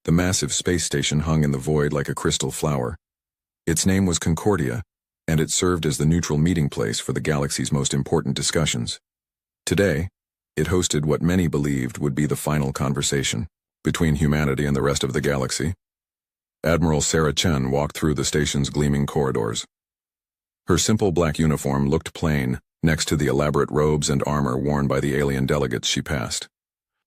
The massive space station hung in the void like a crystal flower. Its name was Concordia, and it served as the neutral meeting place for the galaxy's most important discussions. Today, it hosted what many believed would be the final conversation between humanity and the rest of the galaxy. Admiral Sarah Chen walked through the station's gleaming corridors. Her simple black uniform looked plain next to the elaborate robes and armor worn by the alien delegates she passed.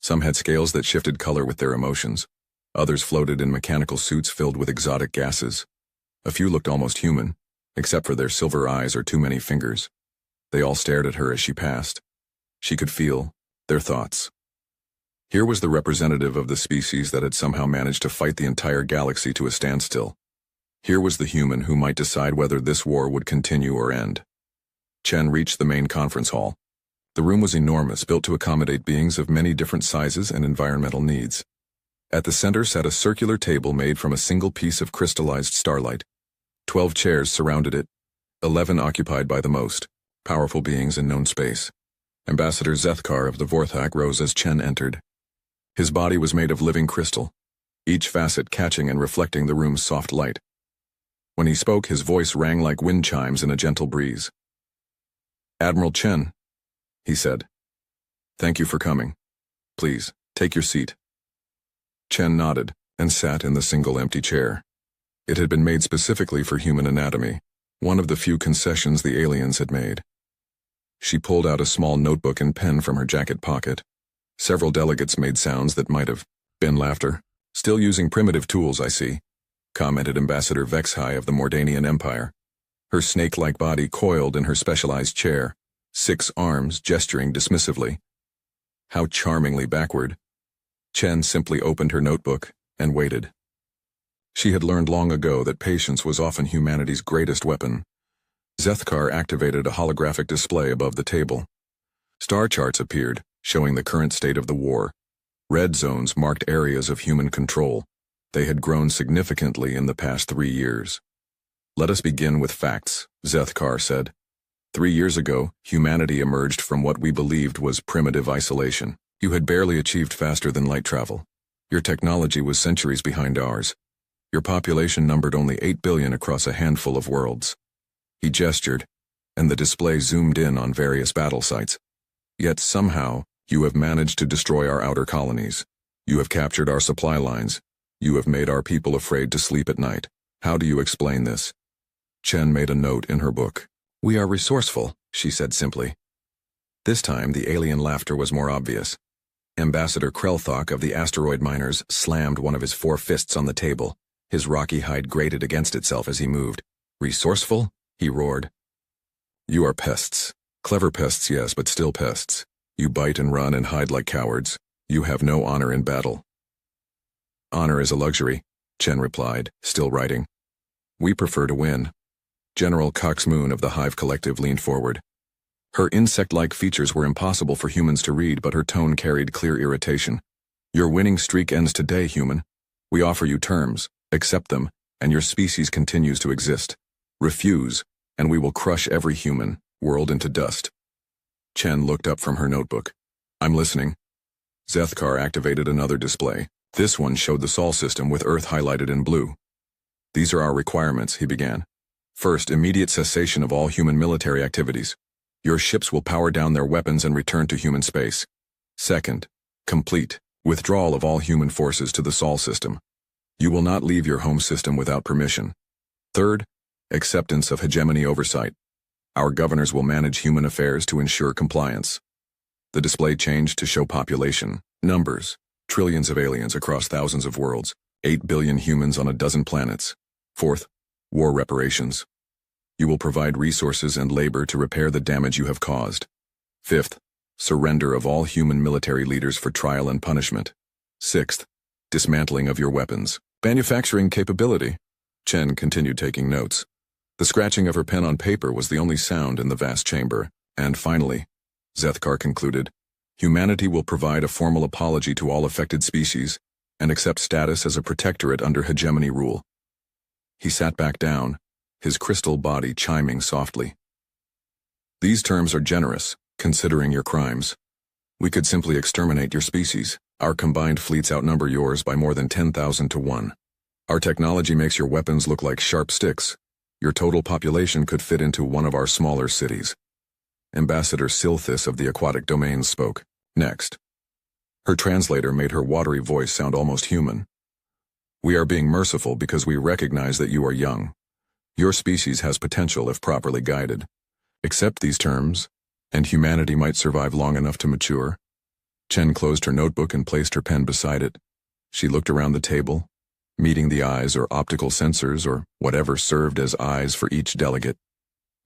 Some had scales that shifted color with their emotions. Others floated in mechanical suits filled with exotic gases. A few looked almost human, except for their silver eyes or too many fingers. They all stared at her as she passed. She could feel their thoughts. Here was the representative of the species that had somehow managed to fight the entire galaxy to a standstill. Here was the human who might decide whether this war would continue or end. Chen reached the main conference hall. The room was enormous, built to accommodate beings of many different sizes and environmental needs. At the center sat a circular table made from a single piece of crystallized starlight. 12 chairs surrounded it, 11 occupied by the most powerful beings in known space. Ambassador Zethkar of the Vorthak rose as Chen entered. His body was made of living crystal, each facet catching and reflecting the room's soft light. When he spoke, his voice rang like wind chimes in a gentle breeze. "Admiral Chen," he said, "thank you for coming. Please, take your seat." Chen nodded and sat in the single empty chair. It had been made specifically for human anatomy, one of the few concessions the aliens had made. She pulled out a small notebook and pen from her jacket pocket. Several delegates made sounds that might have been laughter. "Still using primitive tools, I see," commented Ambassador Vexhai of the Mordanian Empire. Her snake-like body coiled in her specialized chair, 6 arms gesturing dismissively. How charmingly backward. Chen simply opened her notebook and waited. She had learned long ago that patience was often humanity's greatest weapon. Zethkar activated a holographic display above the table. Star charts appeared, showing the current state of the war. Red zones marked areas of human control. They had grown significantly in the past 3 years. "Let us begin with facts," Zethkar said. 3 years ago, humanity emerged from what we believed was primitive isolation. You had barely achieved faster than light travel. Your technology was centuries behind ours. Your population numbered only 8 billion across a handful of worlds. He gestured, and the display zoomed in on various battle sites. Yet somehow, you have managed to destroy our outer colonies. You have captured our supply lines. You have made our people afraid to sleep at night. How do you explain this? Chen made a note in her book. "We are resourceful," she said simply. This time, the alien laughter was more obvious. Ambassador Krelthok of the asteroid miners slammed one of his 4 fists on the table. His rocky hide grated against itself as he moved. "Resourceful?" he roared. "You are pests. Clever pests, yes, but still pests. You bite and run and hide like cowards. You have no honor in battle." "Honor is a luxury," Chen replied, still writing. "We prefer to win." General Coxmoon of the Hive Collective leaned forward. Her insect-like features were impossible for humans to read, but her tone carried clear irritation. "Your winning streak ends today, human. We offer you terms, accept them, and your species continues to exist. Refuse, and we will crush every human, world into dust." Chen looked up from her notebook. "I'm listening." Zethkar activated another display. This one showed the Sol system with Earth highlighted in blue. "These are our requirements," he began. "First, immediate cessation of all human military activities. Your ships will power down their weapons and return to human space. Second, complete withdrawal of all human forces to the Sol system. You will not leave your home system without permission. Third, acceptance of hegemony oversight. Our governors will manage human affairs to ensure compliance." The display changed to show population, numbers, trillions of aliens across thousands of worlds, 8 billion humans on a dozen planets. Fourth, war reparations. You will provide resources and labor to repair the damage you have caused. Fifth, surrender of all human military leaders for trial and punishment. Sixth, dismantling of your weapons. Manufacturing capability. Chen continued taking notes. The scratching of her pen on paper was the only sound in the vast chamber. And finally, Zethkar concluded, humanity will provide a formal apology to all affected species and accept status as a protectorate under hegemony rule. He sat back down, his crystal body chiming softly. "These terms are generous, considering your crimes. We could simply exterminate your species. Our combined fleets outnumber yours by more than 10,000 to 1. Our technology makes your weapons look like sharp sticks. Your total population could fit into one of our smaller cities. Ambassador Silthis of the Aquatic Domains spoke. Next. Her translator made her watery voice sound almost human. We are being merciful because we recognize that you are young. Your species has potential if properly guided. Accept these terms, and humanity might survive long enough to mature. Chen closed her notebook and placed her pen beside it. She looked around the table, meeting the eyes or optical sensors or whatever served as eyes for each delegate.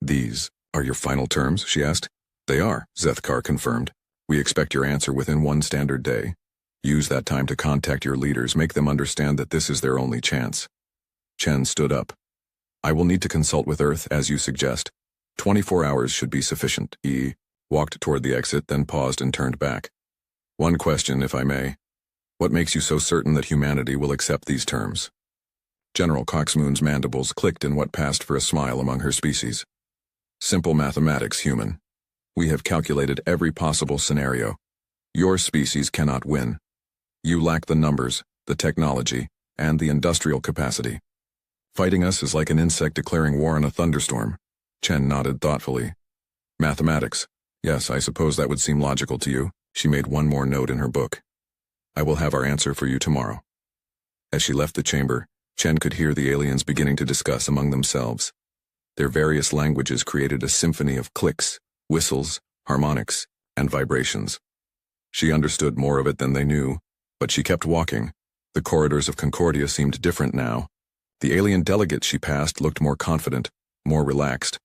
These are your final terms, she asked. They are, Zethkar confirmed. We expect your answer within 1 standard day. Use that time to contact your leaders, make them understand that this is their only chance. Chen stood up. I will need to consult with Earth as you suggest. 24 hours should be sufficient. He walked toward the exit, then paused and turned back. One question, if I may. What makes you so certain that humanity will accept these terms? General Coxmoon's mandibles clicked in what passed for a smile among her species. Simple mathematics, human. We have calculated every possible scenario. Your species cannot win. You lack the numbers, the technology, and the industrial capacity. Fighting us is like an insect declaring war in a thunderstorm. Chen nodded thoughtfully. Mathematics. Yes, I suppose that would seem logical to you. She made one more note in her book. I will have our answer for you tomorrow. As she left the chamber, Chen could hear the aliens beginning to discuss among themselves. Their various languages created a symphony of clicks, whistles, harmonics, and vibrations. She understood more of it than they knew, but she kept walking. The corridors of Concordia seemed different now. The alien delegates she passed looked more confident, more relaxed.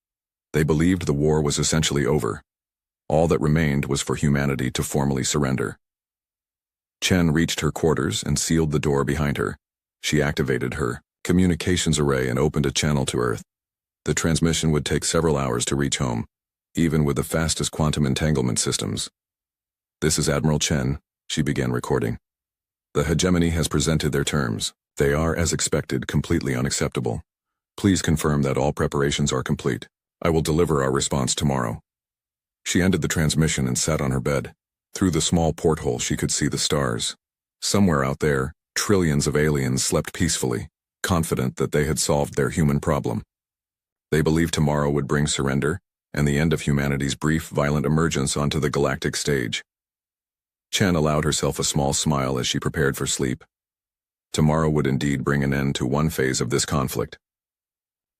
They believed the war was essentially over. All that remained was for humanity to formally surrender. Chen reached her quarters and sealed the door behind her. She activated her communications array and opened a channel to Earth. The transmission would take several hours to reach home, even with the fastest quantum entanglement systems. This is Admiral Chen, she began recording. The hegemony has presented their terms. They are, as expected, completely unacceptable. Please confirm that all preparations are complete. I will deliver our response tomorrow. She ended the transmission and sat on her bed. Through the small porthole she could see the stars. Somewhere out there, trillions of aliens slept peacefully, confident that they had solved their human problem. They believed tomorrow would bring surrender, and the end of humanity's brief, violent emergence onto the galactic stage. Chen allowed herself a small smile as she prepared for sleep. Tomorrow would indeed bring an end to one phase of this conflict.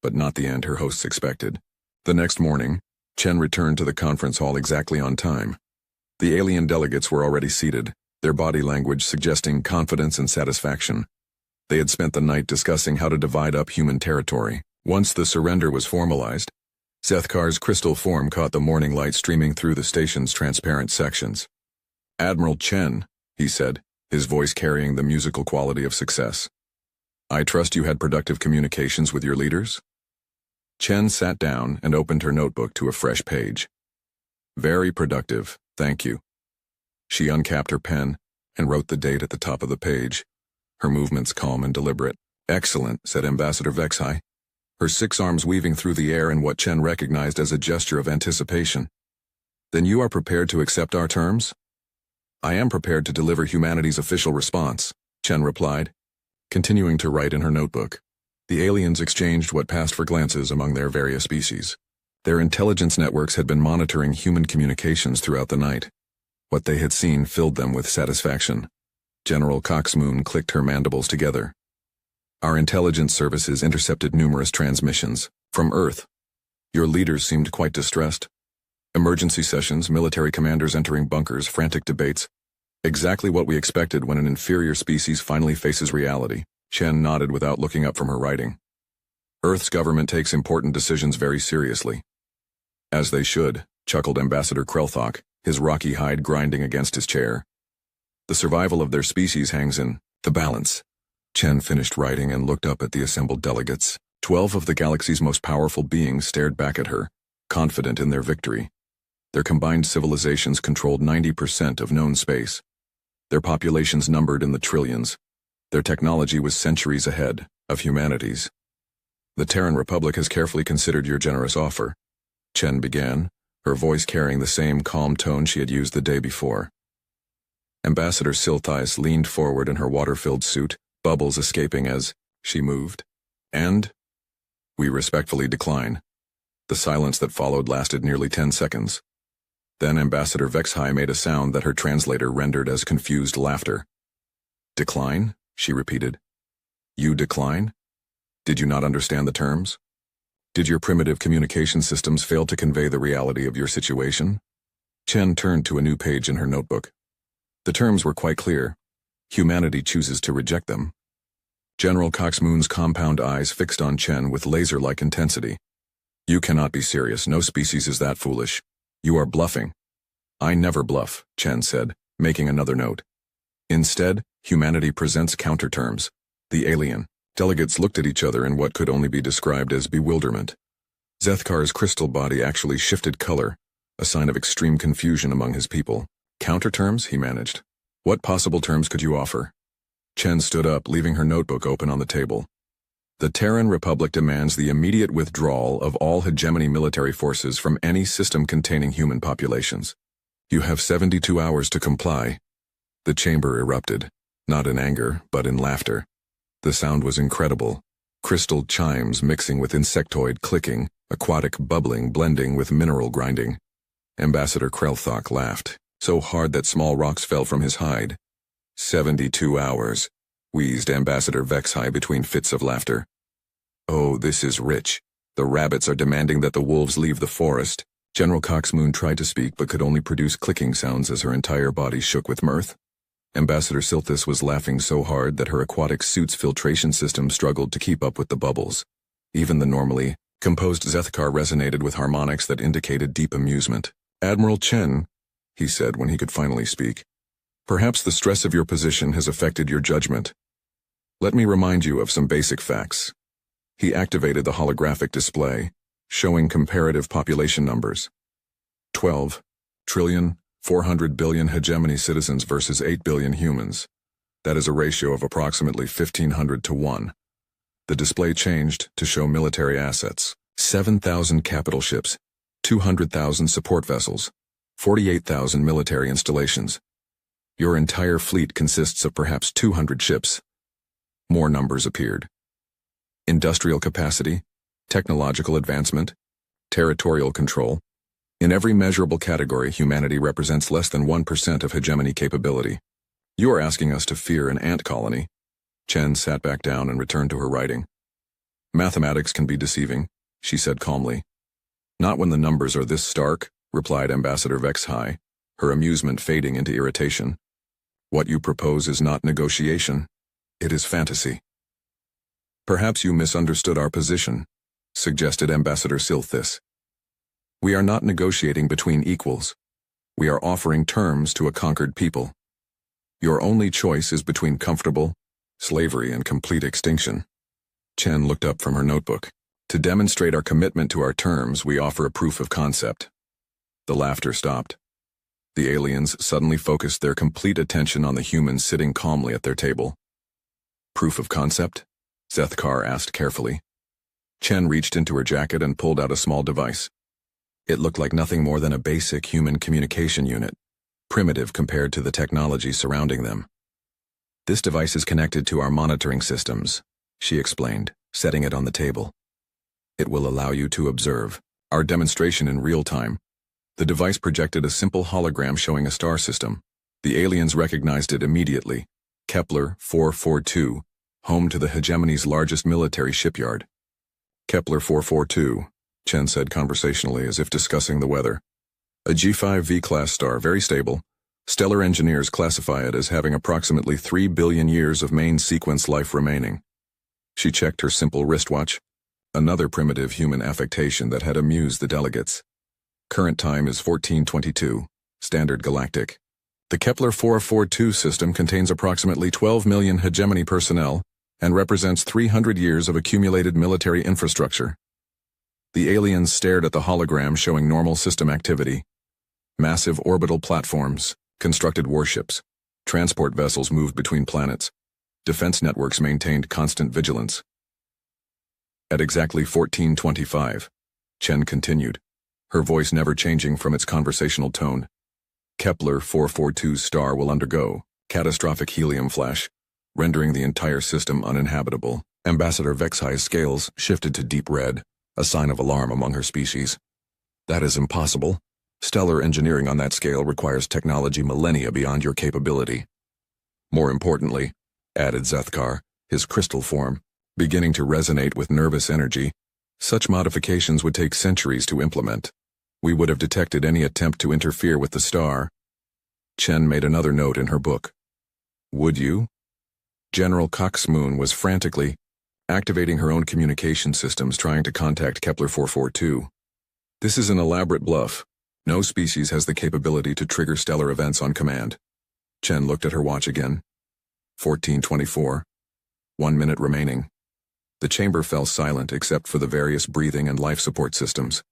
But not the end her hosts expected. The next morning, Chen returned to the conference hall exactly on time. The alien delegates were already seated, their body language suggesting confidence and satisfaction. They had spent the night discussing how to divide up human territory. Once the surrender was formalized, Zethkar's crystal form caught the morning light streaming through the station's transparent sections. Admiral Chen, he said, his voice carrying the musical quality of success. I trust you had productive communications with your leaders? Chen sat down and opened her notebook to a fresh page. Very productive, thank you. She uncapped her pen and wrote the date at the top of the page, her movements calm and deliberate. Excellent, said Ambassador Vexai, her 6 arms weaving through the air in what Chen recognized as a gesture of anticipation. Then you are prepared to accept our terms? I am prepared to deliver humanity's official response, Chen replied, continuing to write in her notebook. The aliens exchanged what passed for glances among their various species. Their intelligence networks had been monitoring human communications throughout the night. What they had seen filled them with satisfaction. General Coxmoon clicked her mandibles together. Our intelligence services intercepted numerous transmissions from Earth. Your leaders seemed quite distressed. Emergency sessions, military commanders entering bunkers, frantic debates. Exactly what we expected when an inferior species finally faces reality. Chen nodded without looking up from her writing. Earth's government takes important decisions very seriously. As they should, chuckled Ambassador Krelthok, his rocky hide grinding against his chair. The survival of their species hangs in the balance. Chen finished writing and looked up at the assembled delegates. 12 of the galaxy's most powerful beings stared back at her, confident in their victory. Their combined civilizations controlled 90% of known space. Their populations numbered in the trillions. Their technology was centuries ahead of humanity's. The Terran Republic has carefully considered your generous offer, Chen began, her voice carrying the same calm tone she had used the day before. Ambassador Silthias leaned forward in her water-filled suit, bubbles escaping as she moved. And? We respectfully decline. The silence that followed lasted nearly 10 seconds. Then Ambassador Vexhai made a sound that her translator rendered as confused laughter. Decline? She repeated. You decline? Did you not understand the terms? Did your primitive communication systems fail to convey the reality of your situation? Chen turned to a new page in her notebook. The terms were quite clear. Humanity chooses to reject them. General Coxmoon's compound eyes fixed on Chen with laser-like intensity. You cannot be serious. No species is that foolish. You are bluffing. I never bluff, Chen said, making another note. Instead, humanity presents counterterms. The alien. Delegates looked at each other in what could only be described as bewilderment. Zethkar's crystal body actually shifted color, a sign of extreme confusion among his people. Counterterms, he managed. What possible terms could you offer? Chen stood up, leaving her notebook open on the table. The Terran Republic demands the immediate withdrawal of all hegemony military forces from any system containing human populations. You have 72 hours to comply. The chamber erupted, not in anger, but in laughter. The sound was incredible. Crystal chimes mixing with insectoid clicking, aquatic bubbling blending with mineral grinding. Ambassador Krelthok laughed, so hard that small rocks fell from his hide. 72 hours, wheezed Ambassador Vexhai between fits of laughter. Oh, this is rich. The rabbits are demanding that the wolves leave the forest. General Coxmoon tried to speak but could only produce clicking sounds as her entire body shook with mirth. Ambassador Silthis was laughing so hard that her aquatic suit's filtration system struggled to keep up with the bubbles. Even the normally composed Zethkar resonated with harmonics that indicated deep amusement. Admiral Chen, he said when he could finally speak, perhaps the stress of your position has affected your judgment. Let me remind you of some basic facts. He activated the holographic display, showing comparative population numbers. 12,400,000,000,000 hegemony citizens versus 8 billion humans. That is a ratio of approximately 1,500 to 1. The display changed to show military assets. 7,000 capital ships, 200,000 support vessels, 48,000 military installations. Your entire fleet consists of perhaps 200 ships. More numbers appeared. Industrial capacity, technological advancement, territorial control. In every measurable category, humanity represents less than 1% of hegemony capability. You are asking us to fear an ant colony. Chen sat back down and returned to her writing. Mathematics can be deceiving, she said calmly. Not when the numbers are this stark, replied Ambassador Vexhai, her amusement fading into irritation. What you propose is not negotiation. It is fantasy. Perhaps you misunderstood our position, suggested Ambassador Silthis. We are not negotiating between equals. We are offering terms to a conquered people. Your only choice is between comfortable, slavery, and complete extinction. Chen looked up from her notebook. To demonstrate our commitment to our terms, we offer a proof of concept. The laughter stopped. The aliens suddenly focused their complete attention on the humans sitting calmly at their table. Proof of concept? Zethkar asked carefully. Chen reached into her jacket and pulled out a small device. It looked like nothing more than a basic human communication unit, primitive compared to the technology surrounding them. This device is connected to our monitoring systems, she explained, setting it on the table. It will allow you to observe our demonstration in real time. The device projected a simple hologram showing a star system. The aliens recognized it immediately. Kepler 442, home to the hegemony's largest military shipyard. Kepler 442, Chen said conversationally as if discussing the weather. A G5 V-class star, very stable. Stellar engineers classify it as having approximately 3 billion years of main sequence life remaining. She checked her simple wristwatch, another primitive human affectation that had amused the delegates. Current time is 1422, standard galactic. The Kepler 442 system contains approximately 12 million hegemony personnel and represents 300 years of accumulated military infrastructure. The aliens stared at the hologram showing normal system activity. Massive orbital platforms, constructed warships, transport vessels moved between planets. Defense networks maintained constant vigilance. At exactly 1425, Chen continued, her voice never changing from its conversational tone. Kepler 442's star will undergo catastrophic helium flash, rendering the entire system uninhabitable. Ambassador Vexhi's scales shifted to deep red, a sign of alarm among her species. That is impossible. Stellar engineering on that scale requires technology millennia beyond your capability. More importantly, added Zethkar, his crystal form, beginning to resonate with nervous energy, such modifications would take centuries to implement. We would have detected any attempt to interfere with the star. Chen made another note in her book. Would you? General Coxmoon was frantically activating her own communication systems trying to contact Kepler 442. This is an elaborate bluff. No species has the capability to trigger stellar events on command. Chen looked at her watch again. 14:24. 1 minute remaining. The chamber fell silent except for the various breathing and life support systems.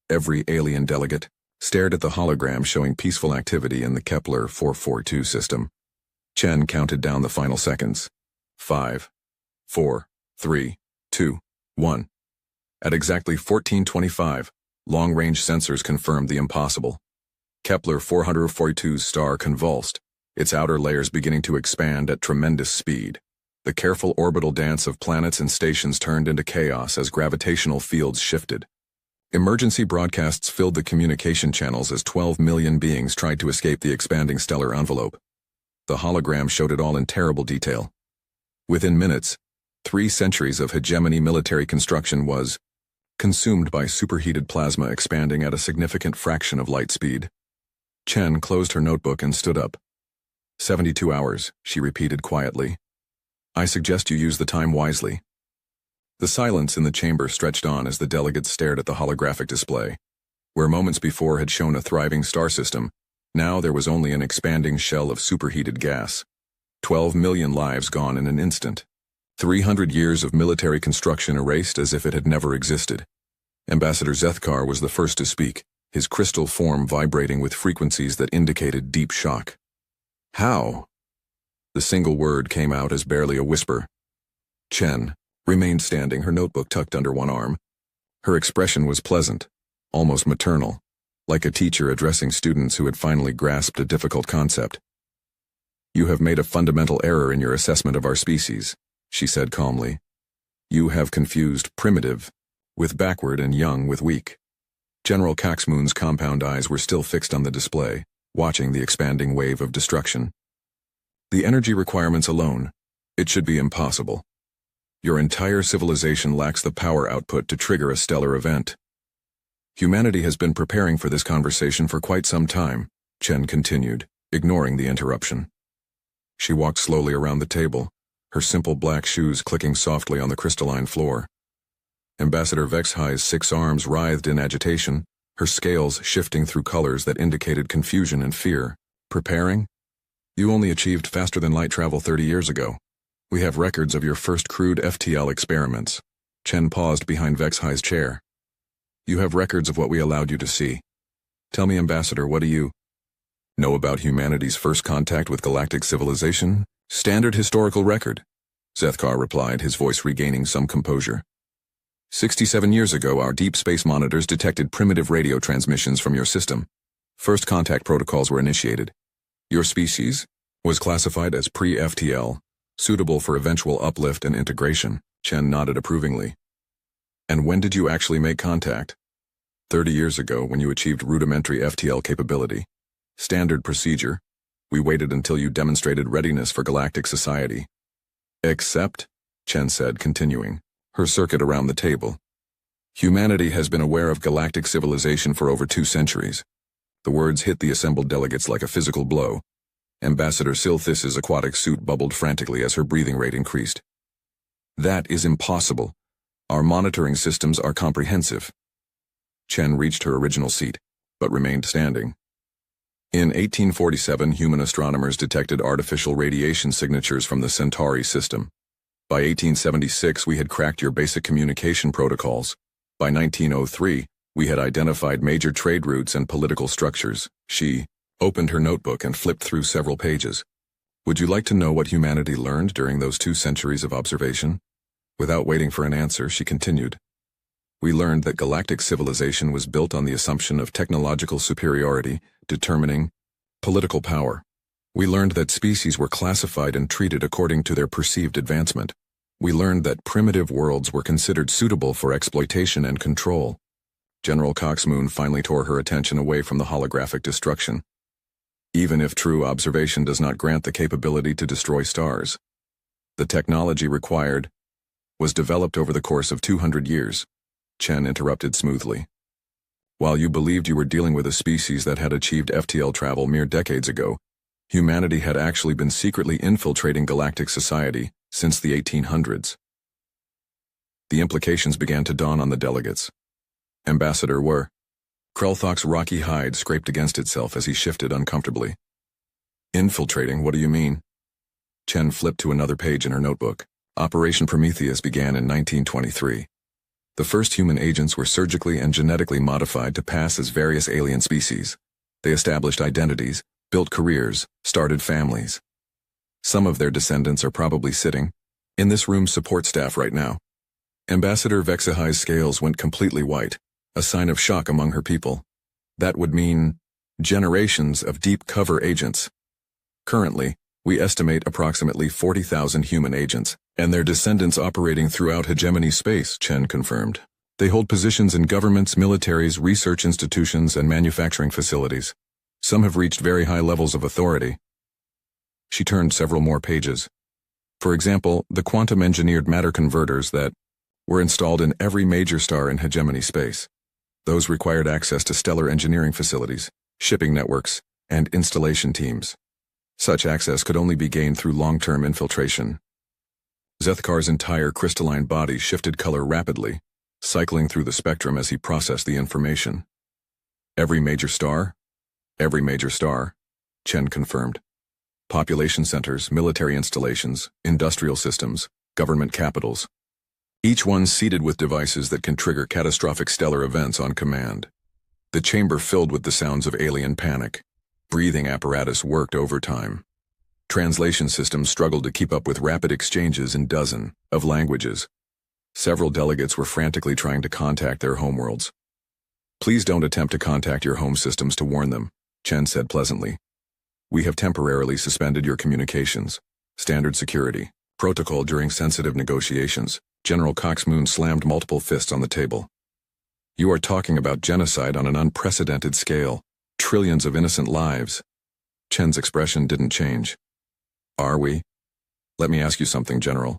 Every alien delegate stared at the hologram showing peaceful activity in the Kepler 442 system. Chen counted down the final seconds. 5, 4, 3, 2, 1. At exactly 14:25, long-range sensors confirmed the impossible. Kepler 442's star convulsed, its outer layers beginning to expand at tremendous speed. The careful orbital dance of planets and stations turned into chaos as gravitational fields shifted. Emergency broadcasts filled the communication channels as 12 million beings tried to escape the expanding stellar envelope. The hologram showed it all in terrible detail. Within minutes, 3 centuries of hegemony military construction was consumed by superheated plasma expanding at a significant fraction of light speed. Chen closed her notebook and stood up. 72 hours, she repeated quietly. I suggest you use the time wisely. The silence in the chamber stretched on as the delegates stared at the holographic display. Where moments before had shown a thriving star system, now there was only an expanding shell of superheated gas. 12 million lives gone in an instant. 300 years of military construction erased as if it had never existed. Ambassador Zethkar was the first to speak, his crystal form vibrating with frequencies that indicated deep shock. How? The single word came out as barely a whisper. Chen remained standing, her notebook tucked under one arm. Her expression was pleasant, almost maternal, like a teacher addressing students who had finally grasped a difficult concept. You have made a fundamental error in your assessment of our species, she said calmly. You have confused primitive with backward and young with weak. General Coxmoon's compound eyes were still fixed on the display, watching the expanding wave of destruction. The energy requirements alone, it should be impossible. Your entire civilization lacks the power output to trigger a stellar event. Humanity has been preparing for this conversation for quite some time, Chen continued, ignoring the interruption. She walked slowly around the table, her simple black shoes clicking softly on the crystalline floor. Ambassador Vexhi's 6 arms writhed in agitation, her scales shifting through colors that indicated confusion and fear. Preparing? You only achieved faster-than-light travel 30 years ago. We have records of your first crude FTL experiments. Chen paused behind Vexhi's chair. You have records of what we allowed you to see. Tell me, Ambassador, what do you know about humanity's first contact with galactic civilization? Standard historical record, Zethkar replied, his voice regaining some composure. 67 years ago, our deep space monitors detected primitive radio transmissions from your system. First contact protocols were initiated. Your species was classified as pre-FTL, suitable for eventual uplift and integration. Chen nodded approvingly. And when did you actually make contact? 30 years ago, when you achieved rudimentary FTL capability. Standard procedure. We waited until you demonstrated readiness for galactic society. Except, Chen said, continuing her circuit around the table. Humanity has been aware of galactic civilization for over 2 centuries. The words hit the assembled delegates like a physical blow. Ambassador Silthis's aquatic suit bubbled frantically as her breathing rate increased. That is impossible. Our monitoring systems are comprehensive. Chen reached her original seat, but remained standing. In 1847, human astronomers detected artificial radiation signatures from the Centauri system. By 1876, we had cracked your basic communication protocols. By 1903, we had identified major trade routes and political structures. She opened her notebook and flipped through several pages. Would you like to know what humanity learned during those 2 centuries of observation? Without waiting for an answer, she continued. We learned that galactic civilization was built on the assumption of technological superiority, determining Political power. We learned that species were classified and treated according to their perceived advancement. We learned that primitive worlds were considered suitable for exploitation and control. General Cox Moon finally tore her attention away from the holographic destruction. Even if true observation does not grant the capability to destroy stars, the technology required was developed over the course of 200 years, Chen interrupted smoothly. While you believed you were dealing with a species that had achieved FTL travel mere decades ago, humanity had actually been secretly infiltrating galactic society since the 1800s. The implications began to dawn on the delegates. Ambassador were. Krelthok's rocky hide scraped against itself as he shifted uncomfortably. Infiltrating, what do you mean? Chen flipped to another page in her notebook. Operation Prometheus began in 1923. The first human agents were surgically and genetically modified to pass as various alien species. They established identities, built careers, started families. Some of their descendants are probably sitting in this room's support staff right now. Ambassador Vexahai's scales went completely white, a sign of shock among her people. That would mean generations of deep cover agents. Currently, we estimate approximately 40,000 human agents, and their descendants operating throughout hegemony space, Chen confirmed. They hold positions in governments, militaries, research institutions, and manufacturing facilities. Some have reached very high levels of authority. She turned several more pages. For example, the quantum-engineered matter converters that were installed in every major star in hegemony space. Those required access to stellar engineering facilities, shipping networks, and installation teams. Such access could only be gained through long-term infiltration. Zethkar's entire crystalline body shifted color rapidly, cycling through the spectrum as he processed the information. Every major star? Every major star, Chen confirmed. Population centers, military installations, industrial systems, government capitals. Each one seeded with devices that can trigger catastrophic stellar events on command. The chamber filled with the sounds of alien panic. Breathing apparatus worked overtime. Translation systems struggled to keep up with rapid exchanges in dozens of languages. Several delegates were frantically trying to contact their homeworlds. Please don't attempt to contact your home systems to warn them, Chen said pleasantly. We have temporarily suspended your communications. Standard security. Protocol during sensitive negotiations. General Cox Moon slammed multiple fists on the table. You are talking about genocide on an unprecedented scale. Trillions of innocent lives. Chen's expression didn't change. Are we? Let me ask you something, General.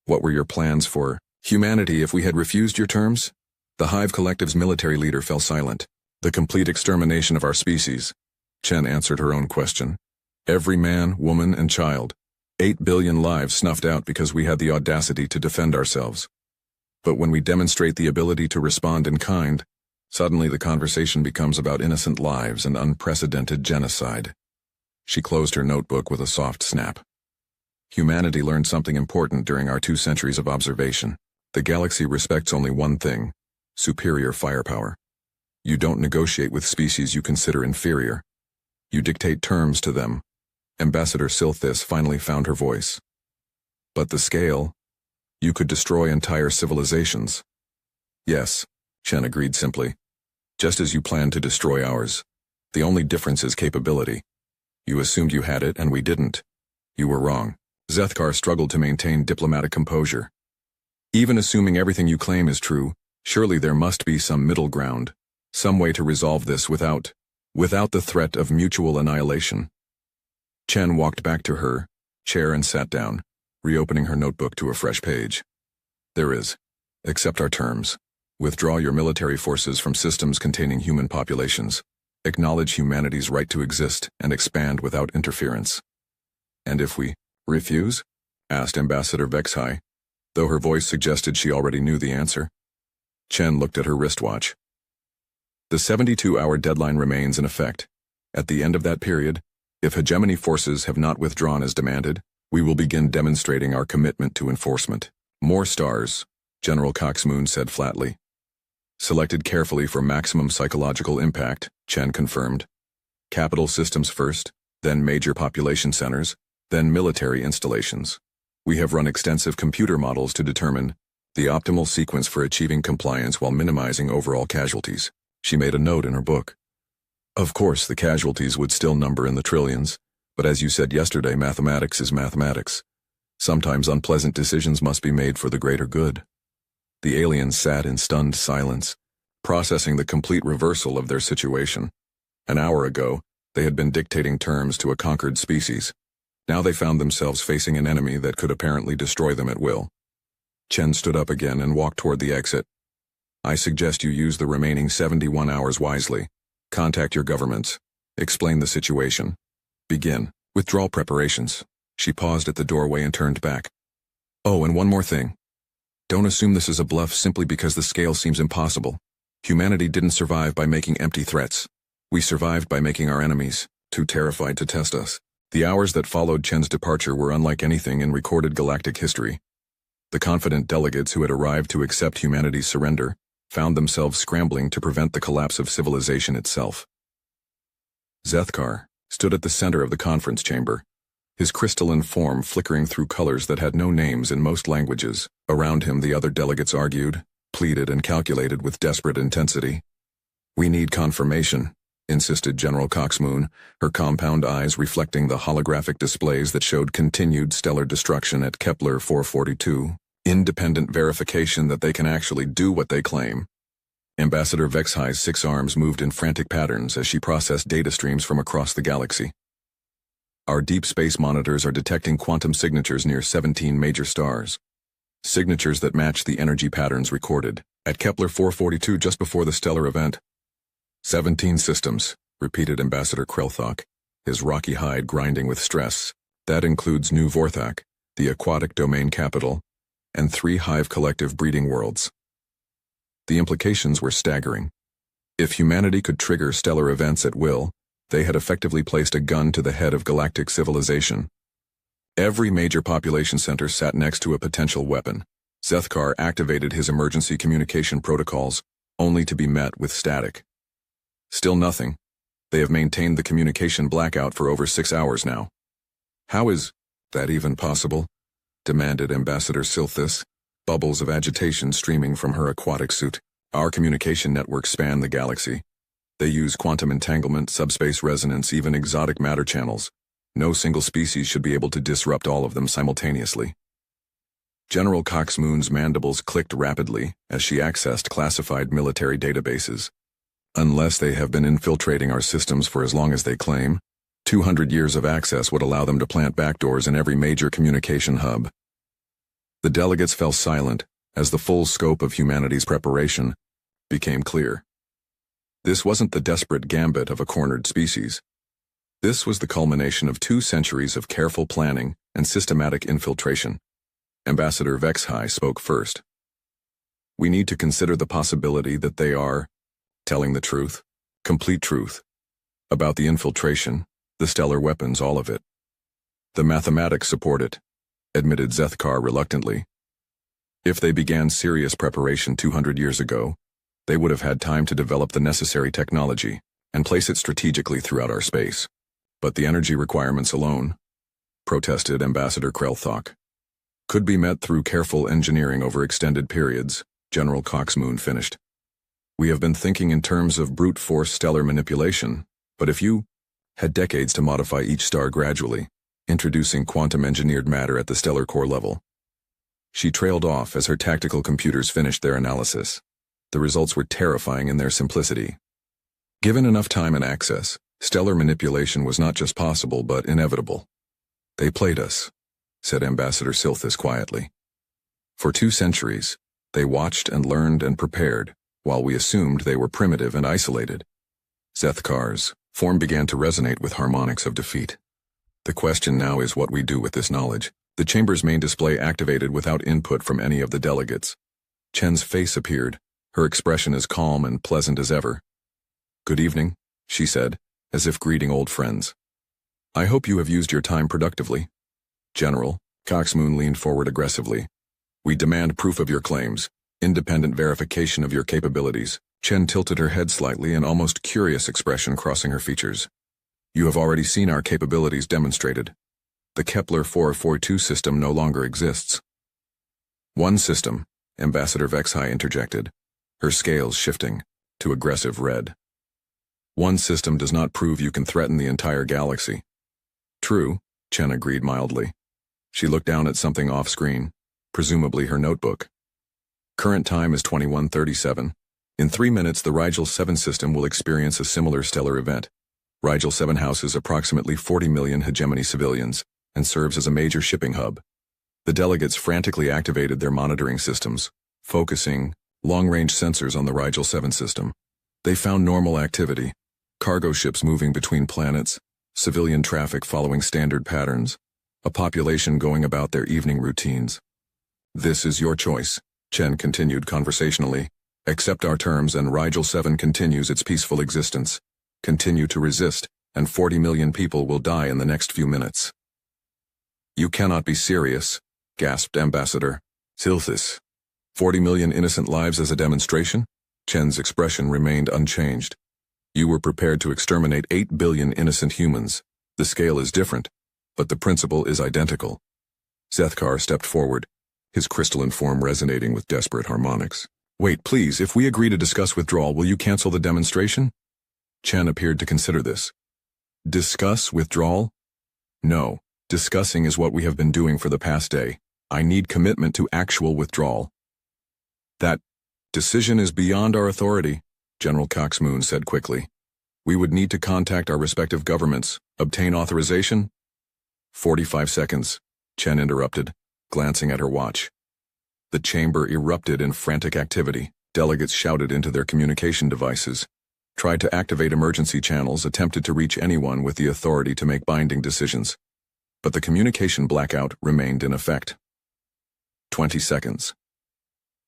What were your plans for humanity if we had refused your terms? The Hive Collective's military leader fell silent. The complete extermination of our species. Chen answered her own question. Every man, woman, and child. 8 billion lives snuffed out because we had the audacity to defend ourselves. But when we demonstrate the ability to respond in kind, suddenly the conversation becomes about innocent lives and unprecedented genocide. She closed her notebook with a soft snap. Humanity learned something important during our 2 centuries of observation. The galaxy respects only one thing: superior firepower. You don't negotiate with species you consider inferior. You dictate terms to them. Ambassador Silthis finally found her voice. But the scale? You could destroy entire civilizations. Yes, Chen agreed simply. Just as you planned to destroy ours. The only difference is capability. You assumed you had it and we didn't. You were wrong. Zethkar struggled to maintain diplomatic composure. Even assuming everything you claim is true, surely there must be some middle ground. Some way to resolve this without the threat of mutual annihilation. Chen walked back to her chair and sat down, reopening her notebook to a fresh page. There is. Accept our terms. Withdraw your military forces from systems containing human populations. Acknowledge humanity's right to exist and expand without interference. And if we refuse? Asked Ambassador Vexhai, though her voice suggested she already knew the answer. Chen looked at her wristwatch. The 72-hour deadline remains in effect. At the end of that period, if hegemony forces have not withdrawn as demanded, we will begin demonstrating our commitment to enforcement. More stars, General Cox Moon said flatly. Selected carefully for maximum psychological impact, Chen confirmed. Capital systems first, then major population centers, then military installations. We have run extensive computer models to determine the optimal sequence for achieving compliance while minimizing overall casualties. She made a note in her book. Of course, the casualties would still number in the trillions, but as you said yesterday, mathematics is mathematics. Sometimes unpleasant decisions must be made for the greater good. The aliens sat in stunned silence, processing the complete reversal of their situation. An hour ago, they had been dictating terms to a conquered species. Now they found themselves facing an enemy that could apparently destroy them at will. Chen stood up again and walked toward the exit. I suggest you use the remaining 71 hours wisely. Contact your governments. Explain the situation. Begin withdrawal preparations. She paused at the doorway and turned back. Oh, and one more thing. Don't assume this is a bluff simply because the scale seems impossible. Humanity didn't survive by making empty threats. We survived by making our enemies too terrified to test us. The hours that followed Chen's departure were unlike anything in recorded galactic history. The confident delegates who had arrived to accept humanity's surrender found themselves scrambling to prevent the collapse of civilization itself. Zethkar stood at the center of the conference chamber, his crystalline form flickering through colors that had no names in most languages. Around him the other delegates argued, pleaded, and calculated with desperate intensity. We need confirmation, insisted General Coxmoon, her compound eyes reflecting the holographic displays that showed continued stellar destruction at Kepler 442. Independent verification that they can actually do what they claim. Ambassador Vexhi's 6 arms moved in frantic patterns as she processed data streams from across the galaxy. Our deep space monitors are detecting quantum signatures near 17 major stars. Signatures that match the energy patterns recorded at Kepler 442 just before the stellar event. 17 systems, repeated Ambassador Krelthok, his rocky hide grinding with stress. That includes New Vorthak, the aquatic domain capital, and 3 hive collective breeding worlds. The implications were staggering. If humanity could trigger stellar events at will, they had effectively placed a gun to the head of galactic civilization. Every major population center sat next to a potential weapon. Zethkar activated his emergency communication protocols, only to be met with static. Still nothing. They have maintained the communication blackout for over 6 hours now. How is that even possible? Demanded Ambassador Silthis, bubbles of agitation streaming from her aquatic suit. Our communication networks span the galaxy. They use quantum entanglement, subspace resonance, even exotic matter channels. No single species should be able to disrupt all of them simultaneously. General Coxmoon's mandibles clicked rapidly as she accessed classified military databases. Unless they have been infiltrating our systems for as long as they claim, 200 years of access would allow them to plant backdoors in every major communication hub. The delegates fell silent as the full scope of humanity's preparation became clear. This wasn't the desperate gambit of a cornered species. This was the culmination of 2 centuries of careful planning and systematic infiltration. Ambassador Vexhi spoke first. We need to consider the possibility that they are telling the truth, complete truth, about the infiltration, the stellar weapons, all of it. The mathematics support it, admitted Zethkar reluctantly. If they began serious preparation 200 years ago, they would have had time to develop the necessary technology and place it strategically throughout our space. But the energy requirements alone, protested Ambassador Krelthok, could be met through careful engineering over extended periods, General Coxmoon finished. We have been thinking in terms of brute force stellar manipulation, but if you had decades to modify each star gradually, introducing quantum-engineered matter at the stellar core level. She trailed off as her tactical computers finished their analysis. The results were terrifying in their simplicity. Given enough time and access, stellar manipulation was not just possible but inevitable. They played us, said Ambassador Silthis quietly. For 2 centuries, they watched and learned and prepared, while we assumed they were primitive and isolated. Zethkar's form began to resonate with harmonics of defeat. The question now is what we do with this knowledge. The chamber's main display activated without input from any of the delegates. Chen's face appeared, her expression as calm and pleasant as ever. Good evening, she said, as if greeting old friends. I hope you have used your time productively. General, Coxmoon leaned forward aggressively. We demand proof of your claims, independent verification of your capabilities. Chen tilted her head slightly, an almost curious expression crossing her features. You have already seen our capabilities demonstrated. The Kepler 442 system no longer exists. One system, Ambassador Vexhi interjected, her scales shifting to aggressive red. One system does not prove you can threaten the entire galaxy. True, Chen agreed mildly. She looked down at something off-screen, presumably her notebook. Current time is 21:37. In 3 minutes, the Rigel 7 system will experience a similar stellar event. Rigel 7 houses approximately 40 million hegemony civilians and serves as a major shipping hub. The delegates frantically activated their monitoring systems, focusing long-range sensors on the Rigel 7 system. They found normal activity, cargo ships moving between planets, civilian traffic following standard patterns, a population going about their evening routines. This is your choice, Chen continued conversationally. Accept our terms and Rigel 7 continues its peaceful existence. Continue to resist, and 40 million people will die in the next few minutes. You cannot be serious, gasped Ambassador Silthis. 40 million innocent lives as a demonstration? Chen's expression remained unchanged. You were prepared to exterminate 8 billion innocent humans. The scale is different, but the principle is identical. Zethkar stepped forward, his crystalline form resonating with desperate harmonics. Wait, please, if we agree to discuss withdrawal, will you cancel the demonstration? Chen appeared to consider this. Discuss withdrawal? No, discussing is what we have been doing for the past day. I need commitment to actual withdrawal. That decision is beyond our authority, General Coxmoon said quickly. We would need to contact our respective governments, obtain authorization. 45 seconds, Chen interrupted, glancing at her watch. The chamber erupted in frantic activity. Delegates shouted into their communication devices, tried to activate emergency channels, attempted to reach anyone with the authority to make binding decisions. But the communication blackout remained in effect. 20 seconds.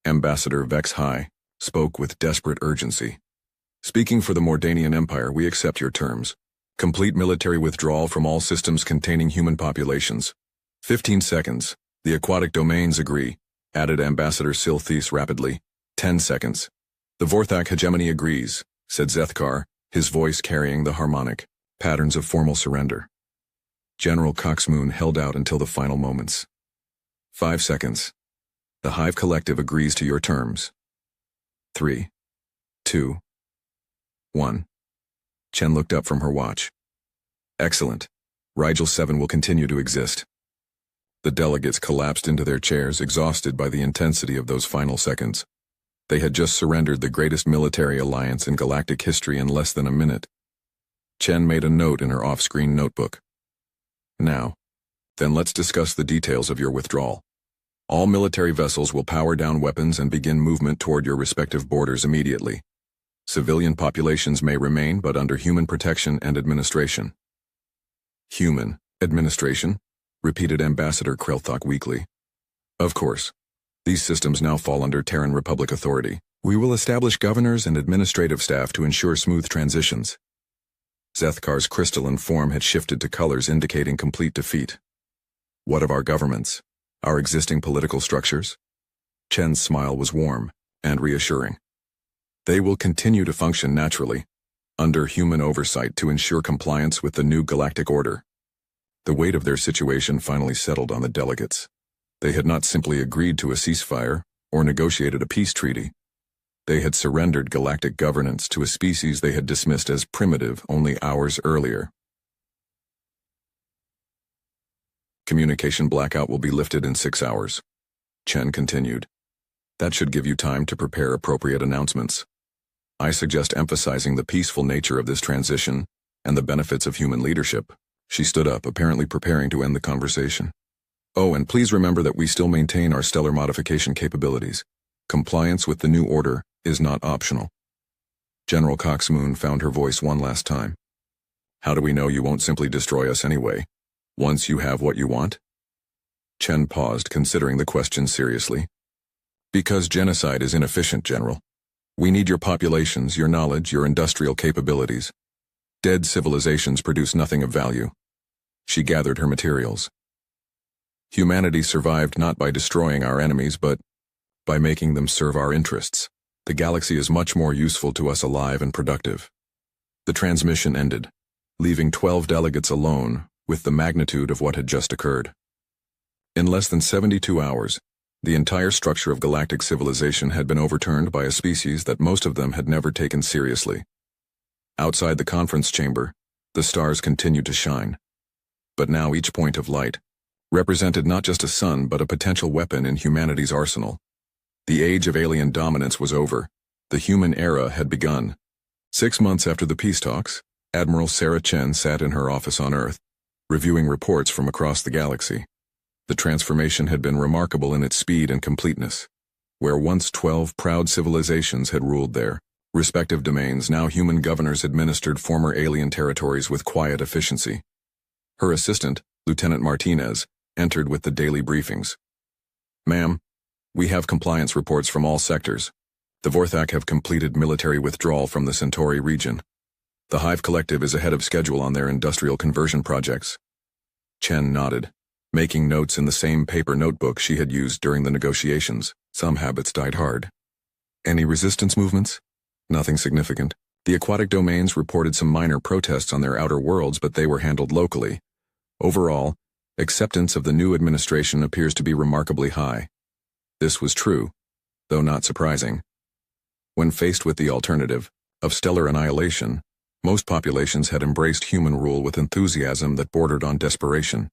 Ambassador Vex High spoke with desperate urgency. Speaking for the Mordanian Empire, we accept your terms. Complete military withdrawal from all systems containing human populations. 15 seconds. The aquatic domains agree, added Ambassador Silthis rapidly. 10 seconds. The Vorthak hegemony agrees, said Zethkar, his voice carrying the harmonic patterns of formal surrender. General Coxmoon held out until the final moments. 5 seconds. The Hive Collective agrees to your terms. 3, 2, 1. Chen looked up from her watch. Excellent. Rigel 7 will continue to exist. The delegates collapsed into their chairs, exhausted by the intensity of those final seconds. They had just surrendered the greatest military alliance in galactic history in less than a minute. Chen made a note in her off-screen notebook. Now, then let's discuss the details of your withdrawal. All military vessels will power down weapons and begin movement toward your respective borders immediately. Civilian populations may remain, but under human protection and administration. Human administration? Repeated Ambassador Krelthok weakly. Of course. These systems now fall under Terran Republic authority. We will establish governors and administrative staff to ensure smooth transitions. Zethkar's crystalline form had shifted to colors indicating complete defeat. What of our governments? Our existing political structures? Chen's smile was warm and reassuring. They will continue to function naturally, under human oversight to ensure compliance with the new galactic order. The weight of their situation finally settled on the delegates. They had not simply agreed to a ceasefire or negotiated a peace treaty. They had surrendered galactic governance to a species they had dismissed as primitive only hours earlier. Communication blackout will be lifted in 6 hours. Chen continued. That should give you time to prepare appropriate announcements. I suggest emphasizing the peaceful nature of this transition and the benefits of human leadership. She stood up, apparently preparing to end the conversation. Oh, and please remember that we still maintain our stellar modification capabilities. Compliance with the new order is not optional. General Coxmoon found her voice one last time. How do we know you won't simply destroy us anyway, once you have what you want? Chen paused, considering the question seriously. Because genocide is inefficient, General. We need your populations, your knowledge, your industrial capabilities. Dead civilizations produce nothing of value. She gathered her materials. Humanity survived not by destroying our enemies, but by making them serve our interests. The galaxy is much more useful to us alive and productive. The transmission ended, leaving 12 delegates alone with the magnitude of what had just occurred. In less than 72 hours, the entire structure of galactic civilization had been overturned by a species that most of them had never taken seriously. Outside the conference chamber, the stars continued to shine. But now each point of light represented not just a sun but a potential weapon in humanity's arsenal. The age of alien dominance was over. The human era had begun. 6 months after the peace talks, Admiral Sarah Chen sat in her office on Earth, reviewing reports from across the galaxy. The transformation had been remarkable in its speed and completeness. Where once 12 proud civilizations had ruled their respective domains, now human governors administered former alien territories with quiet efficiency. Her assistant, Lieutenant Martinez, entered with the daily briefings. "Ma'am, we have compliance reports from all sectors. The Vorthak have completed military withdrawal from the Centauri region. The Hive Collective is ahead of schedule on their industrial conversion projects." Chen nodded, making notes in the same paper notebook she had used during the negotiations. Some habits died hard. "Any resistance movements?" "Nothing significant. The aquatic domains reported some minor protests on their outer worlds, but they were handled locally. Overall, acceptance of the new administration appears to be remarkably high." This was true, though not surprising. When faced with the alternative of stellar annihilation, most populations had embraced human rule with enthusiasm that bordered on desperation.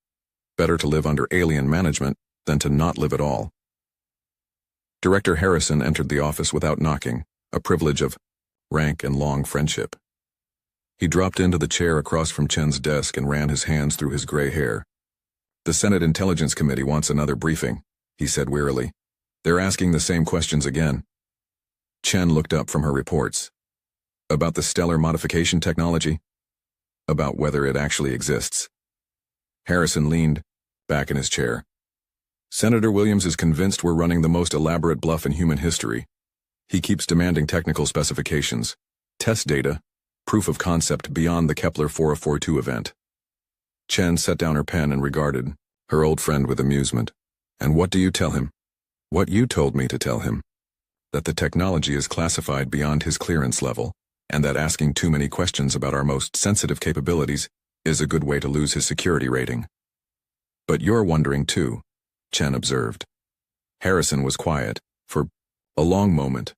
Better to live under alien management than to not live at all. Director Harrison entered the office without knocking, a privilege of rank and long friendship. He dropped into the chair across from Chen's desk and ran his hands through his gray hair. "The Senate Intelligence Committee wants another briefing," he said wearily. "They're asking the same questions again." Chen looked up from her reports. "About the stellar modification technology?" "About whether it actually exists." Harrison leaned back in his chair. "Senator Williams is convinced we're running the most elaborate bluff in human history. He keeps demanding technical specifications, test data, proof of concept beyond the Kepler 442 event." Chen set down her pen and regarded her old friend with amusement. "And what do you tell him?" "What you told me to tell him. That the technology is classified beyond his clearance level, and that asking too many questions about our most sensitive capabilities is a good way to lose his security rating." "But you're wondering too," Chen observed. Harrison was quiet for a long moment.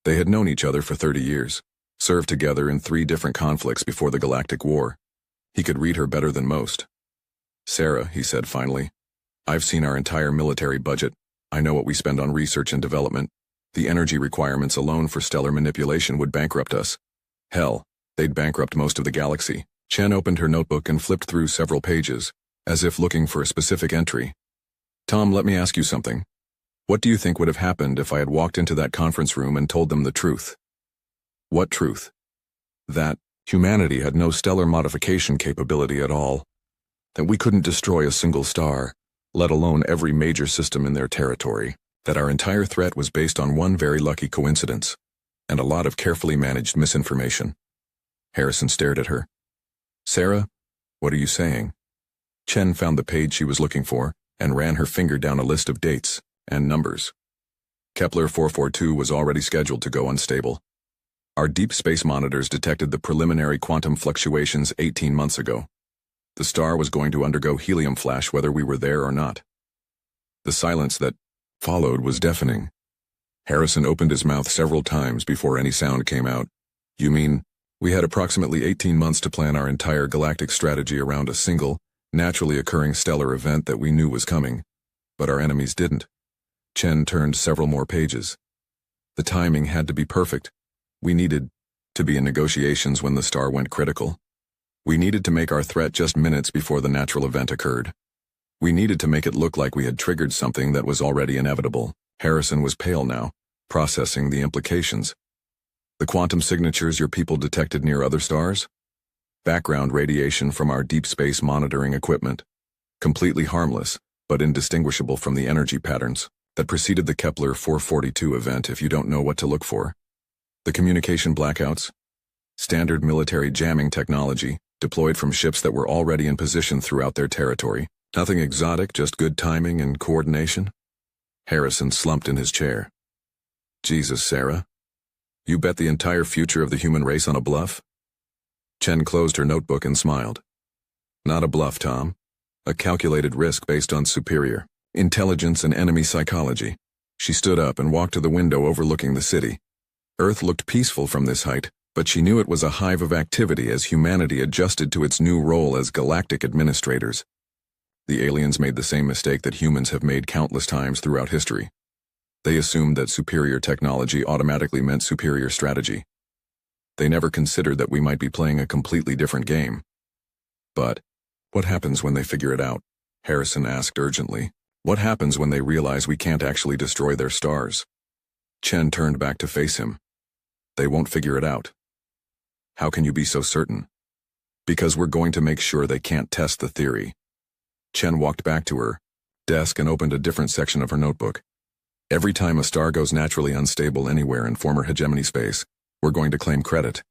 They had known each other for 30 years, served together in 3 different conflicts before the Galactic War. He could read her better than most. "Sarah," he said finally, "I've seen our entire military budget. I know what we spend on research and development. The energy requirements alone for stellar manipulation would bankrupt us. Hell, they'd bankrupt most of the galaxy." Chen opened her notebook and flipped through several pages, as if looking for a specific entry. "Tom, let me ask you something. What do you think would have happened if I had walked into that conference room and told them the truth?" "What truth?" "That humanity had no stellar modification capability at all. That we couldn't destroy a single star, let alone every major system in their territory. That our entire threat was based on one very lucky coincidence, and a lot of carefully managed misinformation." Harrison stared at her. "Sarah, what are you saying?" Chen found the page she was looking for and ran her finger down a list of dates and numbers. Kepler 442 was already scheduled to go unstable. Our deep space monitors detected the preliminary quantum fluctuations 18 months ago. The star was going to undergo helium flash whether we were there or not. The silence that followed was deafening. Harrison opened his mouth several times before any sound came out. "You mean, we had approximately 18 months to plan our entire galactic strategy around a single, naturally occurring stellar event that we knew was coming, but our enemies didn't?" Chen turned several more pages. "The timing had to be perfect. We needed to be in negotiations when the star went critical. We needed to make our threat just minutes before the natural event occurred. We needed to make it look like we had triggered something that was already inevitable." Harrison was pale now, processing the implications. "The quantum signatures your people detected near other stars?" "Background radiation from our deep space monitoring equipment. Completely harmless, but indistinguishable from the energy patterns that preceded the Kepler 442 event if you don't know what to look for. The communication blackouts? Standard military jamming technology, deployed from ships that were already in position throughout their territory. Nothing exotic, just good timing and coordination?" Harrison slumped in his chair. "Jesus, Sarah. You bet the entire future of the human race on a bluff?" Chen closed her notebook and smiled. "Not a bluff, Tom. A calculated risk based on superior intelligence and enemy psychology." She stood up and walked to the window overlooking the city. Earth looked peaceful from this height, But she knew it was a hive of activity as humanity adjusted to its new role as galactic administrators. The aliens made the same mistake that humans have made countless times throughout history. They assumed that superior technology automatically meant superior strategy. They never considered that we might be playing a completely different game. But what happens when they figure it out? Harrison asked urgently. What happens when they realize we can't actually destroy their stars? Chen turned back to face him. They won't figure it out. How can you be so certain? Because we're going to make sure they can't test the theory. Chen walked back to her desk and opened a different section of her notebook. Every time a star goes naturally unstable anywhere in former hegemony space, we're going to claim credit.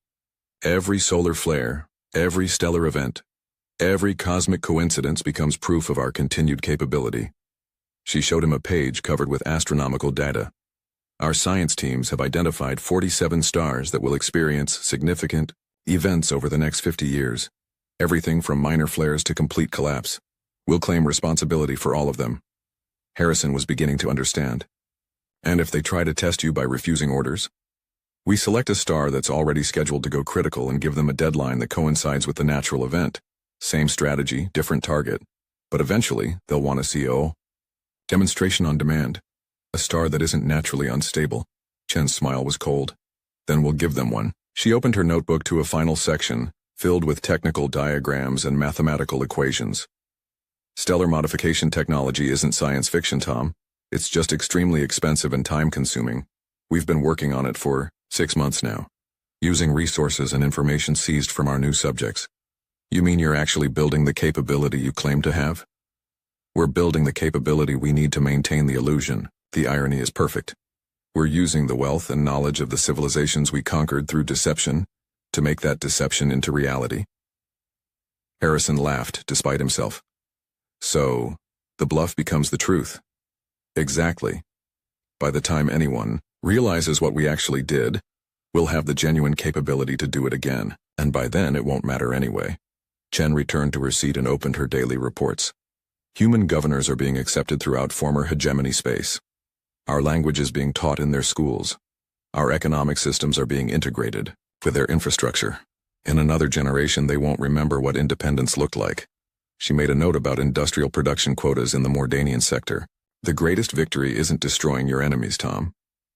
Every solar flare, every stellar event, every cosmic coincidence becomes proof of our continued capability. She showed him a page covered with astronomical data. Our science teams have identified 47 stars that will experience significant events over the next 50 years. Everything from minor flares to complete collapse. We'll claim responsibility for all of them. Harrison was beginning to understand. And if they try to test you by refusing orders? We select a star that's already scheduled to go critical and give them a deadline that coincides with the natural event. Same strategy, different target. But eventually, they'll want to see demonstration on demand. A star that isn't naturally unstable. Chen's smile was cold. Then we'll give them one. She opened her notebook to a final section, filled with technical diagrams and mathematical equations. Stellar modification technology isn't science fiction, Tom. It's just extremely expensive and time-consuming. We've been working on it for 6 months now, using resources and information seized from our new subjects. You mean you're actually building the capability you claim to have? We're building the capability we need to maintain the illusion. The irony is perfect. We're using the wealth and knowledge of the civilizations we conquered through deception to make that deception into reality. Harrison laughed despite himself. So, the bluff becomes the truth. Exactly. By the time anyone realizes what we actually did, we'll have the genuine capability to do it again, and by then it won't matter anyway. Chen returned to her seat and opened her daily reports. Human governors are being accepted throughout former hegemony space. Our language is being taught in their schools. Our economic systems are being integrated with their infrastructure. In another generation, they won't remember what independence looked like. She made a note about industrial production quotas in the Mordanian sector. The greatest victory isn't destroying your enemies, Tom.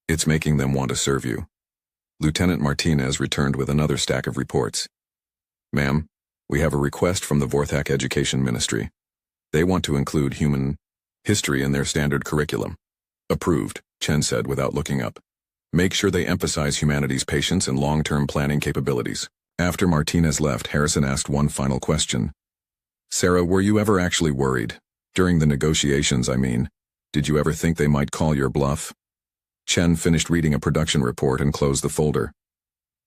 It's making them want to serve you. Lieutenant Martinez returned with another stack of reports. Ma'am, we have a request from the Vorthak Education Ministry. They want to include human history in their standard curriculum. Approved, Chen said without looking up. Make sure they emphasize humanity's patience and long-term planning capabilities. After Martinez left, Harrison asked one final question. Sarah, were you ever actually worried? During the negotiations, I mean. Did you ever think they might call your bluff? Chen finished reading a production report and closed the folder.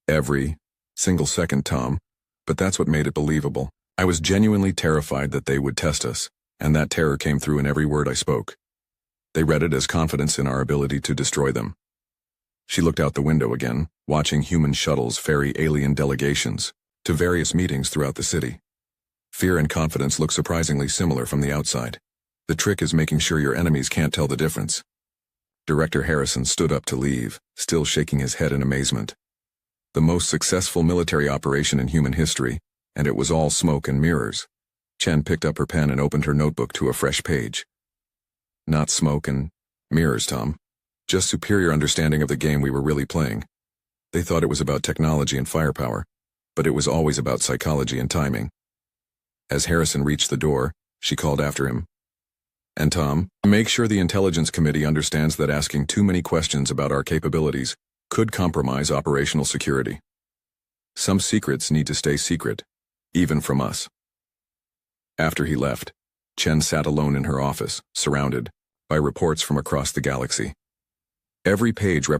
Every single second, Tom. But that's what made it believable. I was genuinely terrified that they would test us, and that terror came through in every word I spoke. They read it as confidence in our ability to destroy them. She looked out the window again, watching human shuttles ferry alien delegations to various meetings throughout the city. Fear and confidence look surprisingly similar from the outside. The trick is making sure your enemies can't tell the difference. Director Harrison stood up to leave, still shaking his head in amazement. The most successful military operation in human history, and it was all smoke and mirrors. Chen picked up her pen and opened her notebook to a fresh page. Not smoke and mirrors, Tom. Just superior understanding of the game we were really playing. They thought it was about technology and firepower, but it was always about psychology and timing. As Harrison reached the door, she called after him. And Tom, make sure the Intelligence Committee understands that asking too many questions about our capabilities could compromise operational security. Some secrets need to stay secret, even from us. After he left, Chen sat alone in her office, surrounded by reports from across the galaxy. Every page represented